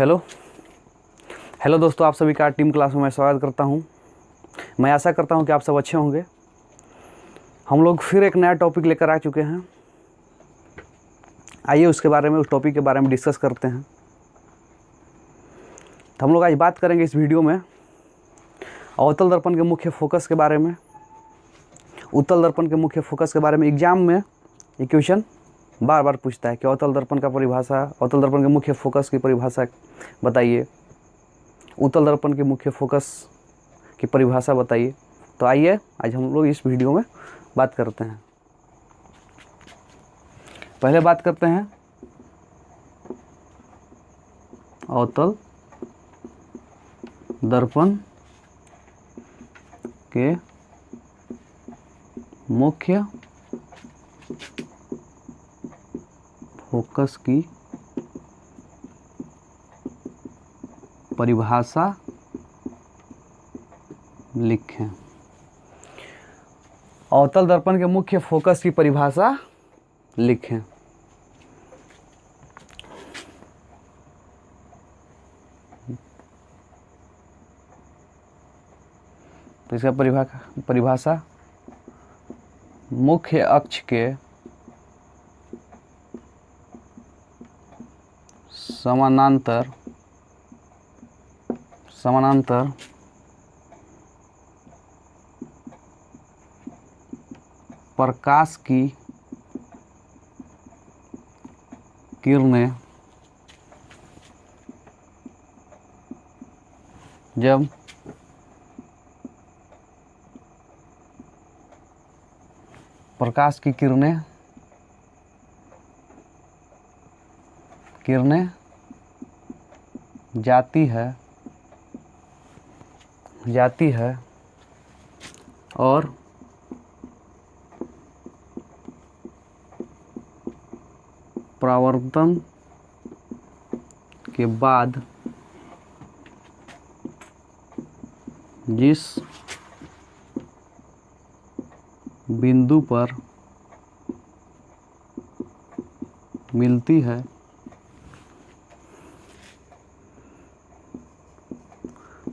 Hello hello दोस्तों, आप सभी का टीम क्लास में मैं स्वागत करता हूं। मैं आशा करता हूं कि आप सब अच्छे होंगे। हम लोग फिर एक नया टॉपिक लेकर आ चुके हैं। आइए उस टॉपिक के बारे में डिस्कस करते हैं। तो हम लोग आज बात करेंगे इस वीडियो में अवतल दर्पण के मुख्य फोकस के बारे में, उत्तल दर्पण के मुख्य फोकस के बारे में। एग्जाम में ये क्वेश्चन बार बार पूछता है कि अवतल दर्पण का परिभाषा, अवतल दर्पण के मुख्य फोकस की परिभाषा बताइए, उत्तल दर्पण के मुख्य फोकस की परिभाषा बताइए। तो आइए आज हम लोग इस वीडियो में बात करते हैं। पहले बात करते हैं अवतल दर्पण के मुख्य फोकस की परिभाषा लिखें। अवतल दर्पण के मुख्य फोकस की परिभाषा लिखें। तो इसका परिभाषा मुख्य अक्ष के समानांतर प्रकाश की किरणें जब प्रकाश की किरणें जाती है और परावर्तन के बाद जिस बिंदु पर मिलती है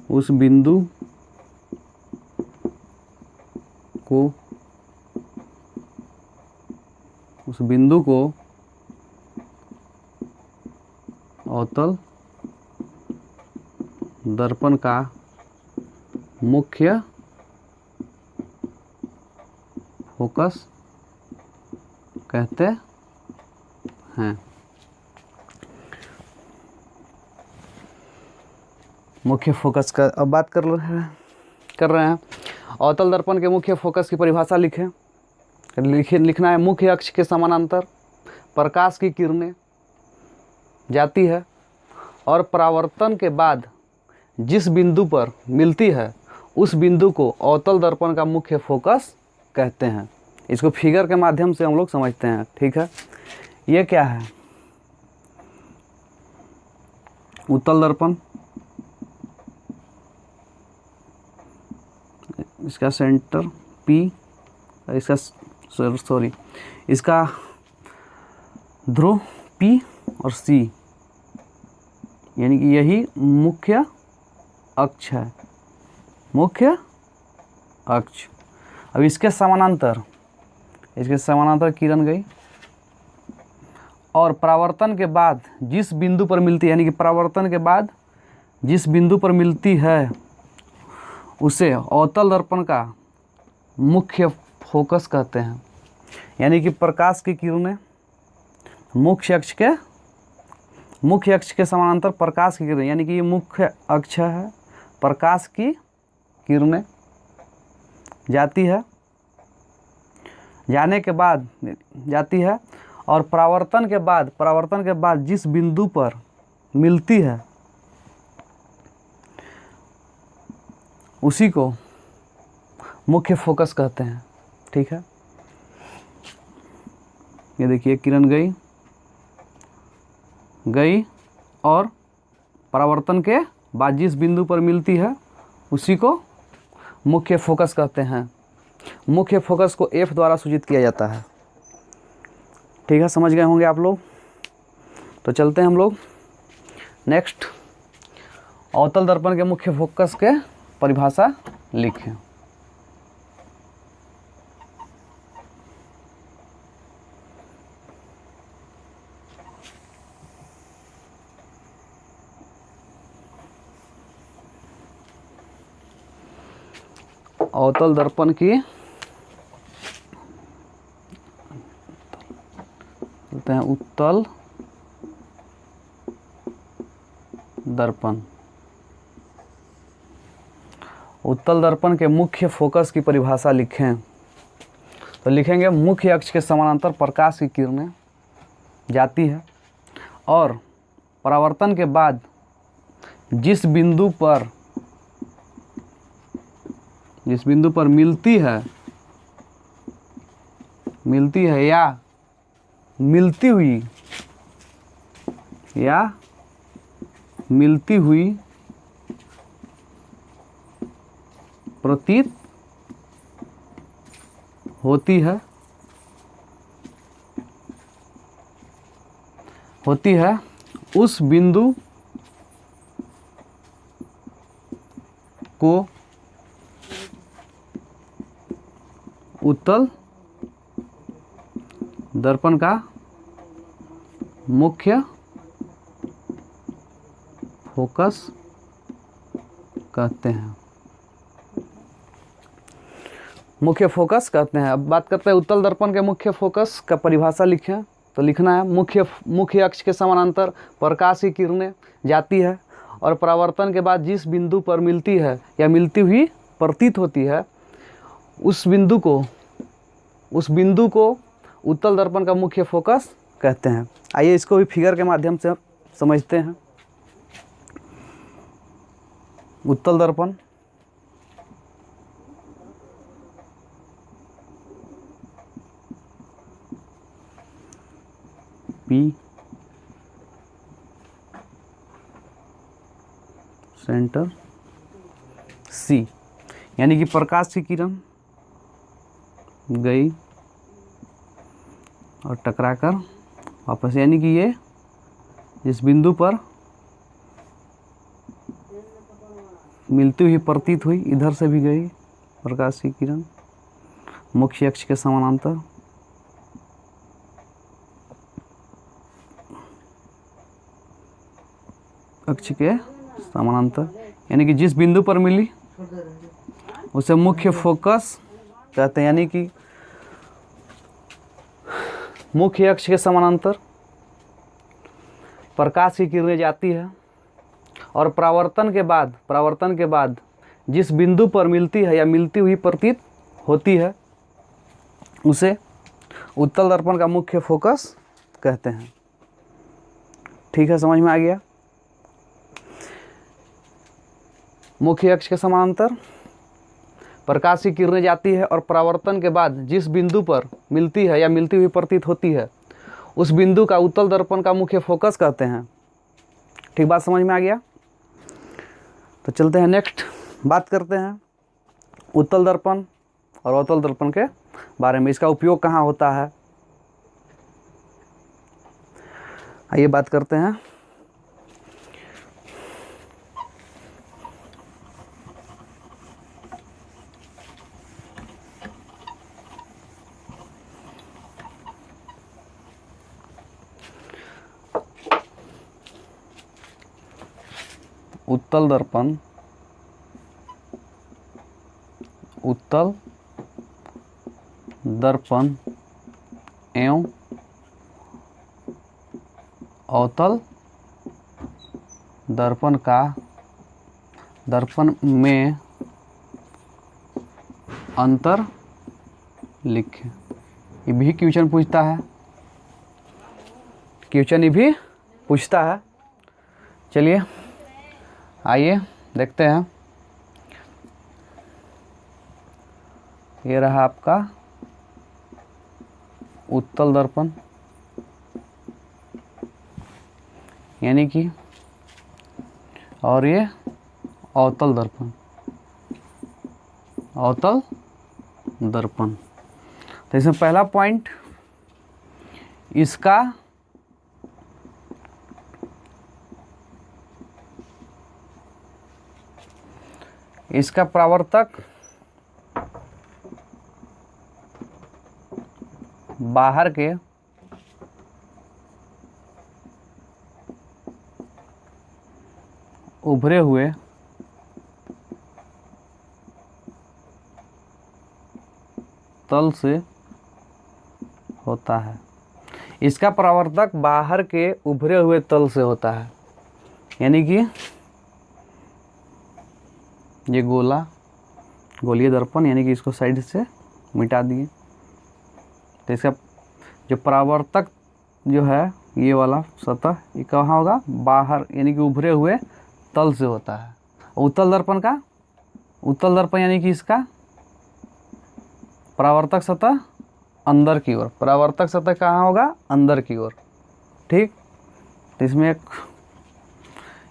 उस बिंदु को अवतल दर्पण का मुख्य फोकस कहते हैं। मुख्य फोकस का अब बात कर रहे हैं। अवतल दर्पण के मुख्य फोकस की परिभाषा लिखना है। मुख्य अक्ष के समानांतर प्रकाश की किरणें जाती है और परावर्तन के बाद जिस बिंदु पर मिलती है उस बिंदु को अवतल दर्पण का मुख्य फोकस कहते हैं। इसको फिगर के माध्यम से हम लोग समझते हैं। ठीक है, ये क्या है? उत्तल दर्पण, इसका सेंटर P, इसका ध्रुव P और C, यानी कि यही मुख्य अक्ष है, मुख्य अक्ष। अब इसके समानांतर किरण गई और परावर्तन के बाद जिस बिंदु पर मिलती है, यानी कि परावर्तन के बाद जिस बिंदु पर मिलती है उसे अवतल दर्पण का मुख्य फोकस कहते हैं। यानी कि प्रकाश की किरणें मुख्य अक्ष के समानांतर प्रकाश की किरणें, यानी कि ये मुख्य अक्ष है, प्रकाश की किरणें जाती है और परावर्तन के बाद जिस बिंदु पर मिलती है उसी को मुख्य फोकस कहते हैं। ठीक है, ये देखिए किरण गई और परावर्तन के बाद जिस बिंदु पर मिलती है उसी को मुख्य फोकस कहते हैं। मुख्य फोकस को F द्वारा सूचित किया जाता है। ठीक है, समझ गए होंगे आप लोग। तो चलते हैं हम लोग नेक्स्ट अवतल दर्पण के मुख्य फोकस के परिभाषा लिखें। अवतल दर्पण की बोलते हैं उत्तल दर्पण। उत्तल दर्पण के मुख्य फोकस की परिभाषा लिखें। तो लिखेंगे मुख्य अक्ष के समानांतर प्रकाश की किरणें जाती है और परावर्तन के बाद जिस बिंदु पर मिलती है या मिलती हुई प्रतीत होती है उस बिंदु को उत्तल दर्पण का मुख्य फोकस कहते हैं। मुख्य फोकस कहते हैं। अब बात करते हैं उत्तल दर्पण के मुख्य फोकस का परिभाषा लिखें। तो लिखना है मुख्य अक्ष के समानांतर प्रकाश की किरणें जाती है और परावर्तन के बाद जिस बिंदु पर मिलती है या मिलती हुई प्रतीत होती है उस बिंदु को उत्तल दर्पण का मुख्य फोकस कहते हैं। आइए इसको भी फिगर के माध्यम से समझते हैं। उत्तल दर्पण P सेंटर C, यानी कि प्रकाश की किरण गई और टकराकर वापस, यानी कि ये जिस बिंदु पर मिलती हुई प्रतीत हुई, इधर से भी गई प्रकाश की किरण मुख्य अक्ष के समानांतर, यानी कि जिस बिंदु पर मिली उसे मुख्य फोकस कहते हैं। यानी कि मुख्य अक्ष के समानांतर प्रकाश की किरणें जाती है और परावर्तन के बाद जिस बिंदु पर मिलती है या मिलती हुई प्रतीत होती है उसे उत्तल दर्पण का मुख्य फोकस कहते हैं। ठीक है, समझ में आ गया। मुख्य अक्ष के समानांतर प्रकाश की किरणें जाती है और परावर्तन के बाद जिस बिंदु पर मिलती है या मिलती हुई प्रतीत होती है उस बिंदु का उत्तल दर्पण का मुख्य फोकस कहते हैं। ठीक बात समझ में आ गया। तो चलते हैं नेक्स्ट, बात करते हैं उत्तल दर्पण और अवतल दर्पण के बारे में। इसका उपयोग कहाँ होता है, आइए बात करते हैं। उत्तल दर्पण एवं अवतल दर्पण में अंतर लिखें। ये भी क्वेश्चन पूछता है, ये भी पूछता है। चलिए आइए देखते हैं। ये रहा आपका उत्तल दर्पण, यानी कि, और ये अवतल दर्पण। तो इसमें पहला पॉइंट, इसका इसका परावर्तक बाहर के उभरे हुए तल से होता है। इसका परावर्तक बाहर के उभरे हुए तल से होता है, यानी कि ये गोलीय दर्पण, यानी कि इसको साइड से मिटा दिए। तो इसका जो परावर्तक जो है ये वाला सतह, ये कहाँ होगा? बाहर, यानी कि उभरे हुए तल से होता है। उत्तल दर्पण यानी कि इसका परावर्तक सतह अंदर की ओर, परावर्तक सतह कहाँ होगा? अंदर की ओर। ठीक, तो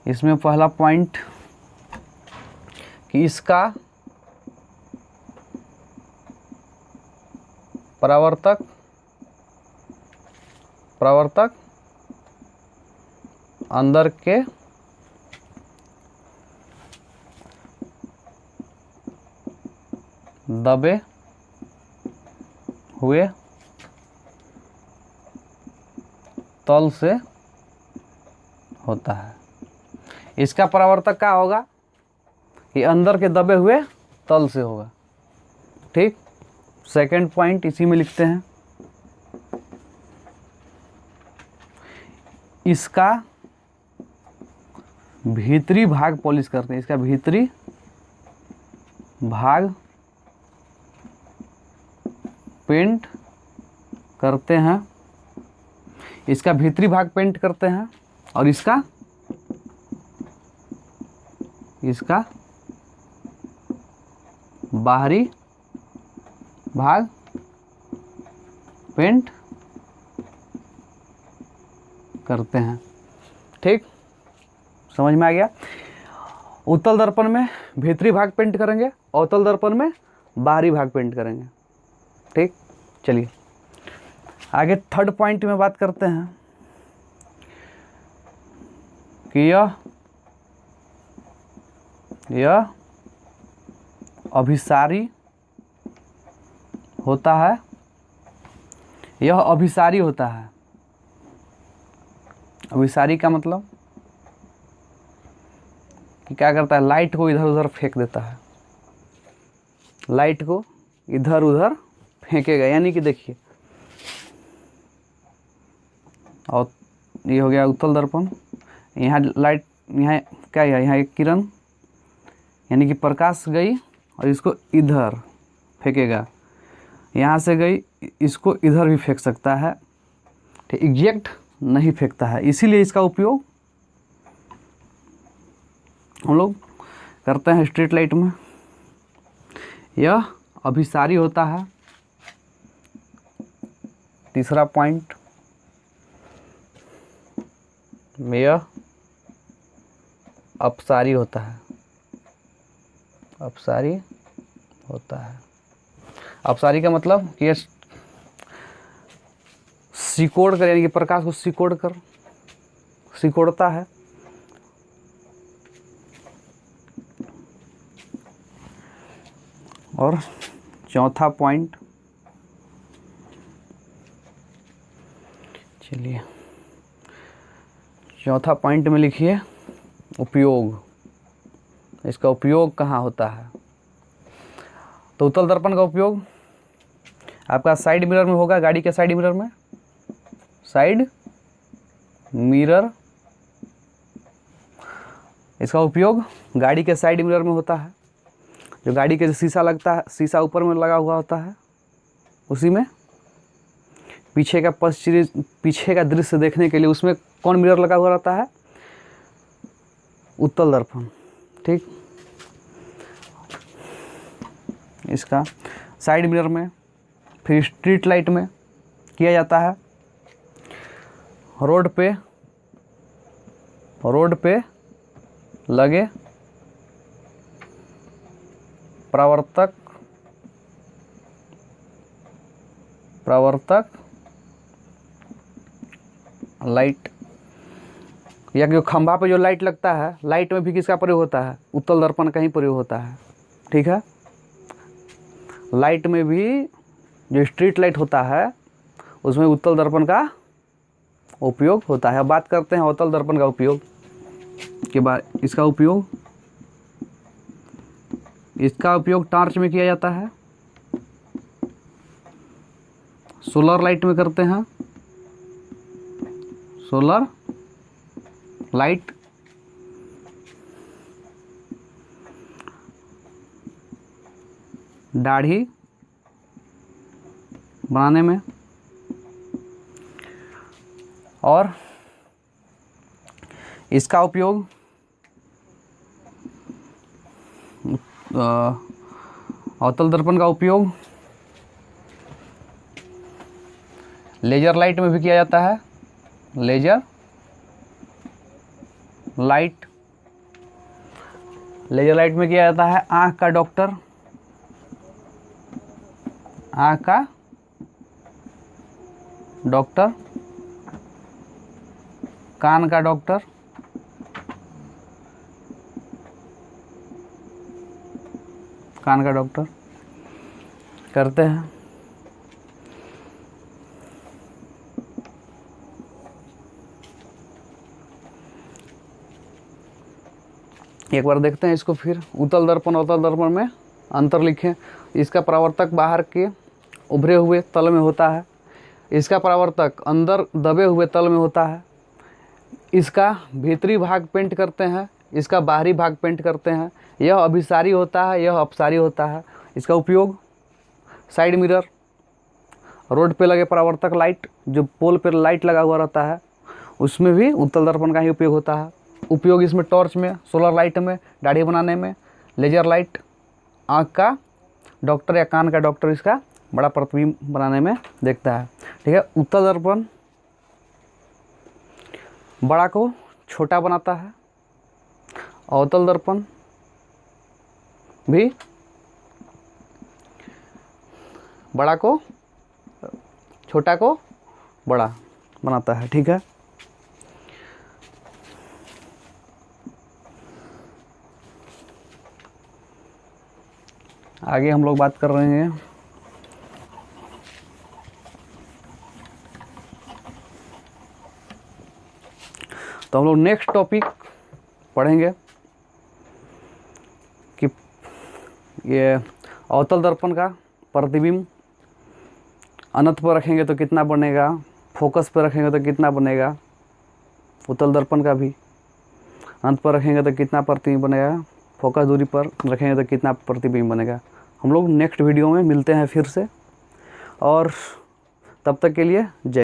इसमें पहला पॉइंट कि इसका परावर्तक अंदर के दबे हुए तल से होता है। इसका परावर्तक क्या होगा? ये अंदर के दबे हुए तल से होगा। ठीक, सेकंड पॉइंट इसी में लिखते हैं, इसका भीतरी भाग पॉलिश करते हैं। इसका भीतरी भाग पेंट करते हैं, इसका भीतरी भाग पेंट करते हैं, और इसका बाहरी भाग पेंट करते हैं। ठीक, समझ में आ गया? उत्तल दर्पण में भीतरी भाग पेंट करेंगे, अवतल दर्पण में बाहरी भाग पेंट करेंगे। ठीक, चलिए आगे थर्ड पॉइंट में बात करते हैं कि यह अभिसारी होता है। यह अभिसारी होता है। अभिसारी का मतलब कि क्या करता है? लाइट को इधर उधर फेंक देता है। लाइट को इधर उधर फेंकेगा, यानी कि देखिए, और ये हो गया उत्तल दर्पण। यहाँ लाइट, यहाँ क्या है? यहाँ एक किरण, यानी कि प्रकाश गई और इसको इधर फेंकेगा। यहाँ से गई, इसको इधर भी फेंक सकता है। ठीक, एग्जैक्ट नहीं फेंकता है, इसीलिए इसका उपयोग हम लोग करते हैं स्ट्रीट लाइट में। यह अभिसारी होता है। तीसरा पॉइंट, यह अपसारी होता है। अपसारी होता है। अपसारी का मतलब कि सिकोड़ कर, यानी कि प्रकाश को सिकोड़ता है। और चौथा पॉइंट, चलिए चौथा पॉइंट में लिखिए उपयोग। इसका उपयोग कहाँ होता है? तो उत्तल दर्पण का उपयोग आपका साइड मिरर में होगा, गाड़ी के साइड मिरर में। साइड मिरर, इसका उपयोग गाड़ी के साइड मिरर में होता है। जो गाड़ी के शीशा लगता है, शीशा ऊपर में लगा हुआ होता है, उसी में पीछे का दृश्य देखने के लिए उसमें कौन मिरर लगा हुआ रहता है? उत्तल दर्पण। ठीक, इसका साइड मिरर में, फिर स्ट्रीट लाइट में किया जाता है। रोड पे लगे परावर्तक लाइट या कि खंभा पे जो लाइट लगता है, लाइट में भी किसका प्रयोग होता है? उत्तल दर्पण का ही प्रयोग होता है। ठीक है, लाइट में भी जो स्ट्रीट लाइट होता है उसमें उत्तल दर्पण का उपयोग होता है। अब बात करते हैं अवतल दर्पण का उपयोग के बाद। इसका उपयोग टॉर्च में किया जाता है, सोलर लाइट में करते हैं, सोलर लाइट, दाढ़ी बनाने में, और इसका उपयोग अवतल दर्पण का उपयोग लेजर लाइट में भी किया जाता है, लेजर लाइट में किया जाता है। आँख का डॉक्टर, आँख का डॉक्टर, कान का डॉक्टर, कान का डॉक्टर करते हैं। एक बार देखते हैं इसको फिर। उत्तल दर्पण अवतल दर्पण में अंतर लिखें। इसका परावर्तक बाहर के उभरे हुए तल में होता है, इसका परावर्तक अंदर दबे हुए तल में होता है। इसका भीतरी भाग पेंट करते हैं, इसका बाहरी भाग पेंट करते हैं। यह अभिसारी होता है, यह अपसारी होता है। इसका उपयोग साइड मिरर, रोड पे लगे परावर्तक लाइट, जो पोल पर लाइट लगा हुआ रहता है उसमें भी उत्तल दर्पण का ही उपयोग होता है। उपयोग इसमें टॉर्च में, सोलर लाइट में, दाढ़ी बनाने में, लेजर लाइट, आँख का डॉक्टर या कान का डॉक्टर इसका बड़ा प्रतिबिंब बनाने में देखता है। ठीक है, उत्तल दर्पण बड़ा को छोटा बनाता है, अवतल दर्पण भी बड़ा को छोटा को बड़ा बनाता है। ठीक है, आगे हम लोग बात कर रहे हैं तो हम लोग नेक्स्ट टॉपिक पढ़ेंगे कि ये अवतल दर्पण का प्रतिबिंब अनंत पर रखेंगे तो कितना बनेगा, फोकस पर रखेंगे तो कितना बनेगा। उत्तल दर्पण का भी अनंत पर रखेंगे तो कितना प्रतिबिंब बनेगा, फोकस दूरी पर रखेंगे तो कितना प्रतिबिंब बनेगा। हम लोग नेक्स्ट वीडियो में मिलते हैं फिर से, और तब तक के लिए जय।